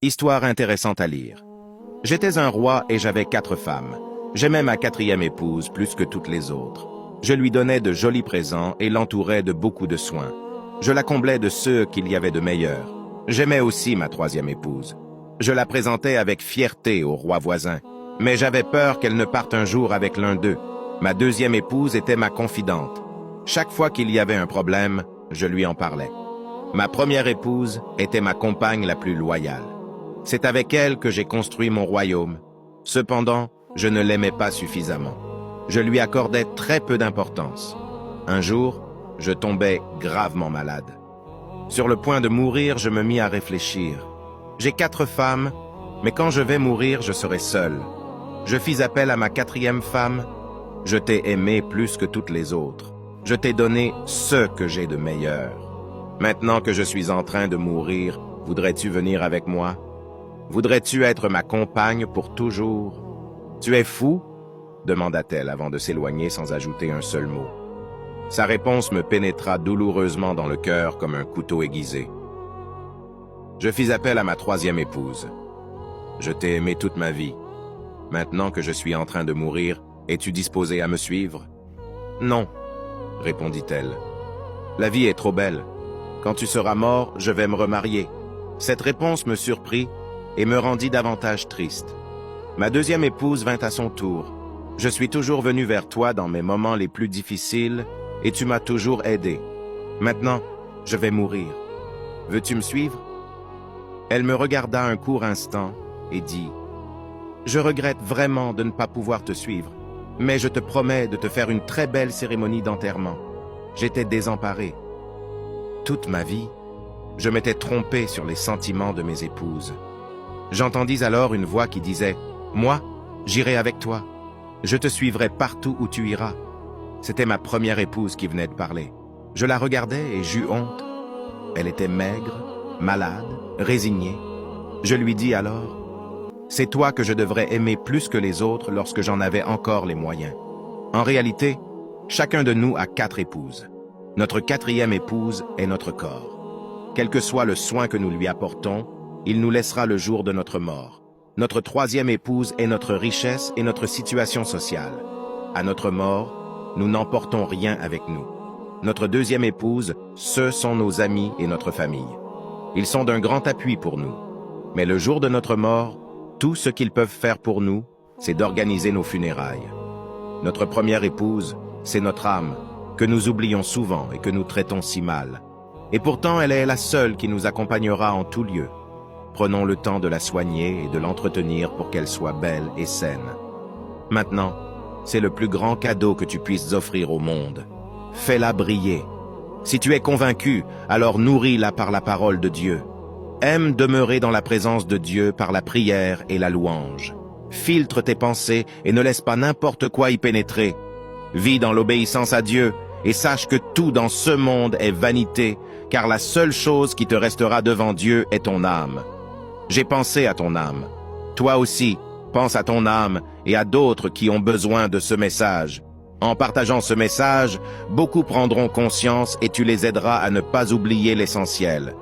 Histoire intéressante à lire. J'étais un roi et j'avais 4 femmes. J'aimais ma 4e épouse plus que toutes les autres. Je lui donnais de jolis présents et l'entourais de beaucoup de soins. Je la comblais de ceux qu'il y avait de meilleurs. J'aimais aussi ma 3e épouse. Je la présentais avec fierté au roi voisin. Mais j'avais peur qu'elle ne parte un jour avec l'un d'eux. Ma 2e épouse était ma confidente. Chaque fois qu'il y avait un problème, je lui en parlais. Ma 1re épouse était ma compagne la plus loyale. C'est avec elle que j'ai construit mon royaume. Cependant, je ne l'aimais pas suffisamment. Je lui accordais très peu d'importance. Un jour, je tombais gravement malade. Sur le point de mourir, je me mis à réfléchir. J'ai 4 femmes, mais quand je vais mourir, je serai seul. Je fis appel à ma 4e femme. Je t'ai aimé plus que toutes les autres. Je t'ai donné ce que j'ai de meilleur. Maintenant que je suis en train de mourir, voudrais-tu venir avec moi? Voudrais-tu être ma compagne pour toujours? Tu es fou? Demanda-t-elle avant de s'éloigner sans ajouter un seul mot. Sa réponse me pénétra douloureusement dans le cœur comme un couteau aiguisé. Je fis appel à ma 3e épouse. Je t'ai aimé toute ma vie. Maintenant que je suis en train de mourir, es-tu disposé à me suivre? Non, répondit-elle. La vie est trop belle. Quand tu seras mort, je vais me remarier. Cette réponse me surprit et me rendit davantage triste. Ma 2e épouse vint à son tour. Je suis toujours venu vers toi dans mes moments les plus difficiles et tu m'as toujours aidé. Maintenant, je vais mourir. Veux-tu me suivre? Elle me regarda un court instant et dit « Je regrette vraiment de ne pas pouvoir te suivre, mais je te promets de te faire une très belle cérémonie d'enterrement. » J'étais désemparé. Toute ma vie, je m'étais trompé sur les sentiments de mes épouses. J'entendis alors une voix qui disait « Moi, j'irai avec toi. Je te suivrai partout où tu iras. » C'était ma 1re épouse qui venait de parler. Je la regardais et j'eus honte. Elle était maigre, malade, résignée. Je lui dis alors « C'est toi que je devrais aimer plus que les autres lorsque j'en avais encore les moyens. » En réalité, chacun de nous a 4 épouses. Notre 4e épouse est notre corps. Quel que soit le soin que nous lui apportons, il nous laissera le jour de notre mort. Notre 3e épouse est notre richesse et notre situation sociale. À notre mort, nous n'emportons rien avec nous. Notre 2e épouse, ce sont nos amis et notre famille. Ils sont d'un grand appui pour nous. Mais le jour de notre mort, tout ce qu'ils peuvent faire pour nous, c'est d'organiser nos funérailles. Notre 1re épouse, c'est notre âme, que nous oublions souvent et que nous traitons si mal. Et pourtant, elle est la seule qui nous accompagnera en tout lieu. Prenons le temps de la soigner et de l'entretenir pour qu'elle soit belle et saine. Maintenant, c'est le plus grand cadeau que tu puisses offrir au monde. Fais-la briller. Si tu es convaincu, alors nourris-la par la parole de Dieu. Aime demeurer dans la présence de Dieu par la prière et la louange. Filtre tes pensées et ne laisse pas n'importe quoi y pénétrer. Vis dans l'obéissance à Dieu et sache que tout dans ce monde est vanité, car la seule chose qui te restera devant Dieu est ton âme. J'ai pensé à ton âme. Toi aussi, pense à ton âme et à d'autres qui ont besoin de ce message. En partageant ce message, beaucoup prendront conscience et tu les aideras à ne pas oublier l'essentiel.